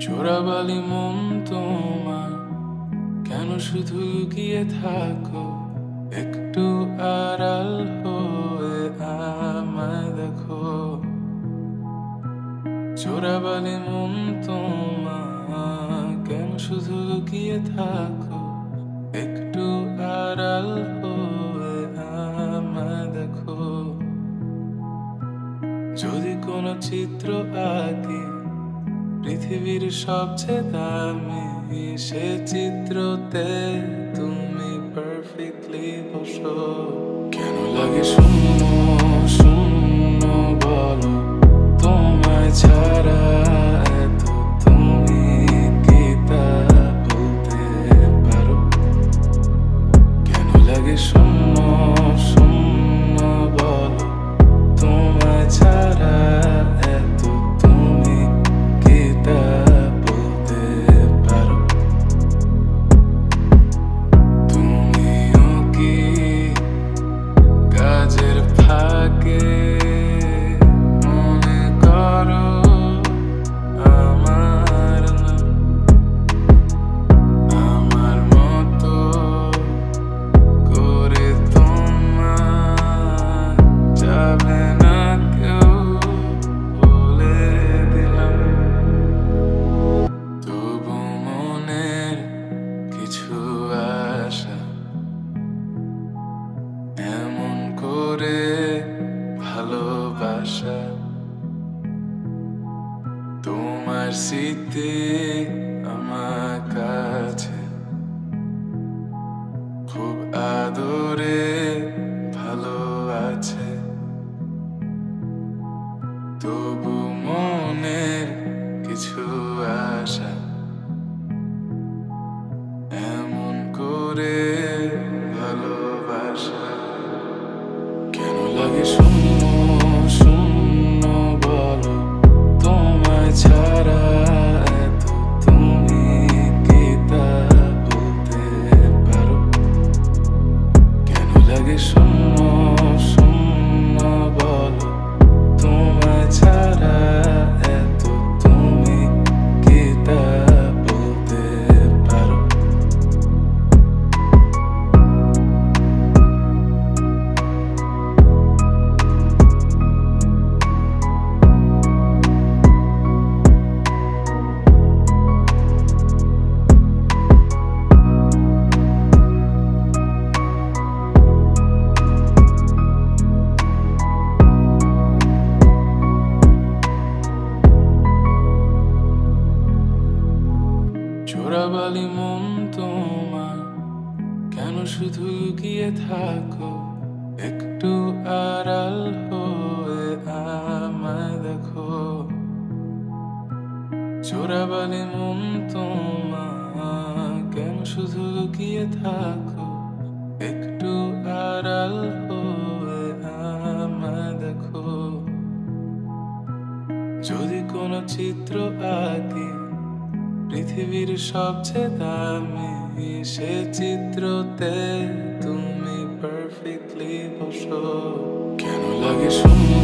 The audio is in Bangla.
চোরাবালি মন তোমার কেন শুধু লুকিয়ে থাকো? একটু আড়াল হয়ে আমায় দেখো। চোরাবালি মন তোমার কেন শুধু লুকিয়ে থাকো? একটু আড়াল হয়ে আমায় দেখো। যদি কোনো চিত্র আঁকি পৃথিবীর সবচেয়ে দামি, সে চিত্রতে তুমি পারফেক্টলি বসো। কেন লাগে শূন্য শূন্য বলো? তোমায় ছাড়া এত তুমি কি তা বলতে পারো? কেন লাগে শূন্য শূন্য বলো? তোমায় ছাড়া এত তুমি কি তা বলতে পারো? তুমিও কি কাজের ফাঁকে মনে করো আমার নাম? আমার মতো করে তোমার যাবে না কেউ, বলে দিলাম। তবু মনের কিছু আশা এমন করে ভালোবাসা, তোমার স্মৃতি আমার কাছে খুব আদরে ভালো আছে। তবু মনের কিছু আশা এমন করে ভালোবাসা। কেন লাগে শূন্য শূন্য বলো? তোমায় ছাড়া এত তুমি কি তা বলতে পারো? কেন লাগে শূন্য শূন্য বলো? তোমায় ছাড়া এত তুমি কি তা বলতে পারো? চোরাবালি মন তোমার কেন শুধু লুকিয়ে থাকো? একটু আড়াল হয়ে আমায় দেখো। চোরাবালি মন তোমার কেন শুধু লুকিয়ে থাকো? একটু আড়াল হয়ে আমায় দেখো। যদি কোনো চিত্র আঁকি পৃথিবীর সবচেয়ে দামি, সে চিত্রতে তুমি পারফেক্টলি বসো। কেন লাগে শূন্য